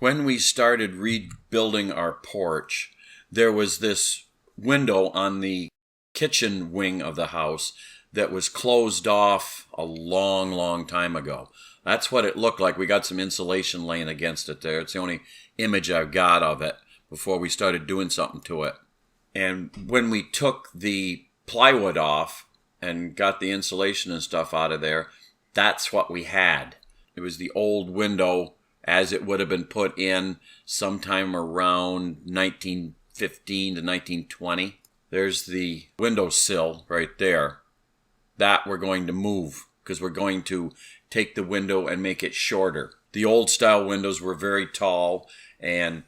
When we started rebuilding our porch, there was this window on the kitchen wing of the house that was closed off a long, long time ago. That's what it looked like. We got some insulation laying against it there. It's the only image I've got of it before we started doing something to it. And when we took the plywood off and got the insulation and stuff out of there, that's what we had. It was the old window as it would have been put in sometime around 1915 to 1920. There's the windowsill right there. That we're going to move because we're going to take the window and make it shorter. The old style windows were very tall, and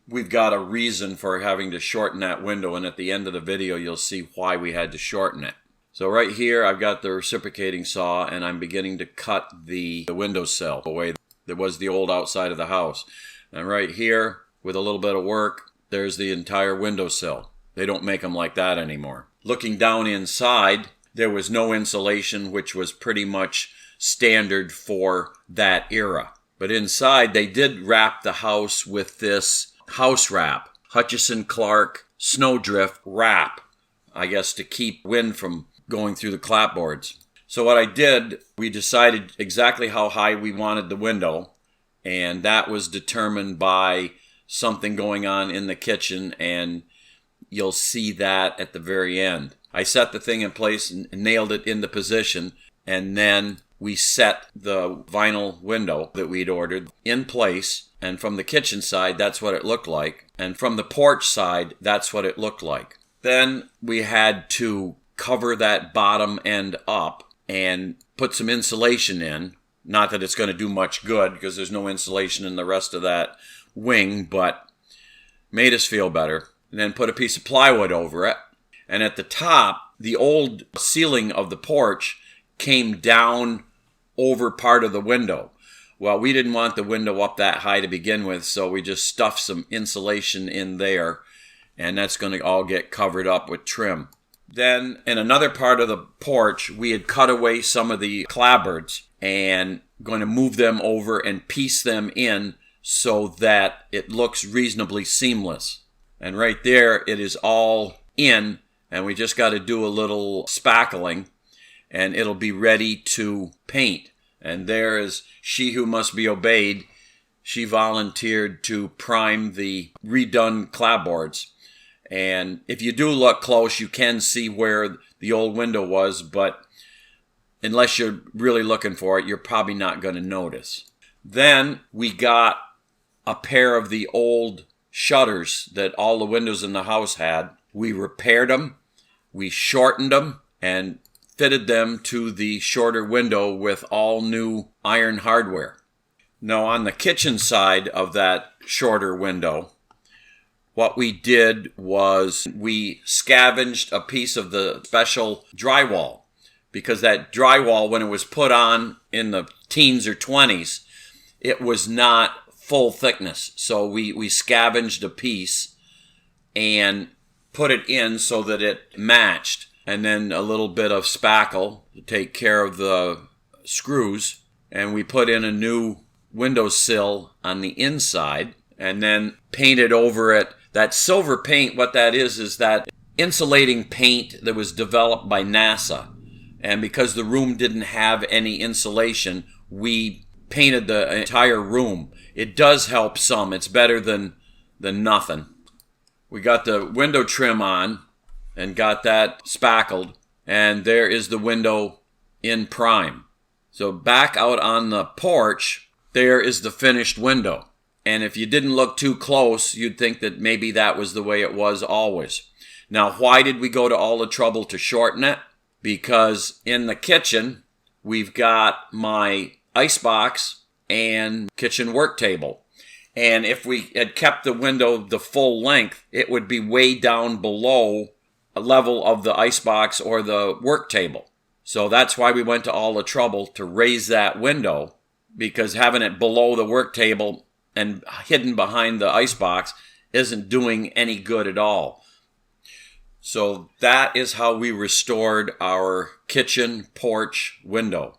we've got a reason for having to shorten that window, and at the end of the video you'll see why we had to shorten it. So right here I've got the reciprocating saw, and I'm beginning to cut the windowsill away. There was the old outside of the house. And right here, with a little bit of work, there's the entire windowsill. They don't make them like that anymore. Looking down inside, there was no insulation, which was pretty much standard for that era. But inside, they did wrap the house with this house wrap, Hutchison Clark Snowdrift wrap, I guess to keep wind from going through the clapboards. So what I did, we decided exactly how high we wanted the window, and that was determined by something going on in the kitchen, and you'll see that at the very end. I set the thing in place and nailed it into position, and then we set the vinyl window that we'd ordered in place, and from the kitchen side, that's what it looked like, and from the porch side, that's what it looked like. Then we had to cover that bottom end up and put some insulation in. Not that it's going to do much good because there's no insulation in the rest of that wing, but made us feel better. And then put a piece of plywood over it. And at the top, the old ceiling of the porch came down over part of the window. Well, we didn't want the window up that high to begin with, so we just stuffed some insulation in there, and that's going to all get covered up with trim. Then in another part of the porch, we had cut away some of the clapboards and going to move them over and piece them in so that it looks reasonably seamless. And right there, it is all in, and we just got to do a little spackling, and it'll be ready to paint. And there is She Who Must Be Obeyed. She volunteered to prime the redone clapboards. And if you do look close, you can see where the old window was, but unless you're really looking for it, you're probably not going to notice. Then we got a pair of the old shutters that all the windows in the house had. We repaired them, we shortened them, and fitted them to the shorter window with all new iron hardware. Now on the kitchen side of that shorter window, what we did was we scavenged a piece of the special drywall, because that drywall, when it was put on in the teens or 20s, it was not full thickness. So we scavenged a piece and put it in so that it matched, and then a little bit of spackle to take care of the screws, and we put in a new windowsill on the inside and then painted over it. That silver paint, what that is that insulating paint that was developed by NASA. And because the room didn't have any insulation, we painted the entire room. It does help some. It's better than nothing. We got the window trim on and got that spackled. And there is the window in prime. So back out on the porch, there is the finished window. And if you didn't look too close, you'd think that maybe that was the way it was always. Now, why did we go to all the trouble to shorten it? Because in the kitchen, we've got my icebox and kitchen work table. And if we had kept the window the full length, it would be way down below a level of the icebox or the work table. So that's why we went to all the trouble to raise that window, because having it below the work table and hidden behind the icebox isn't doing any good at all. So that is how we restored our kitchen porch window.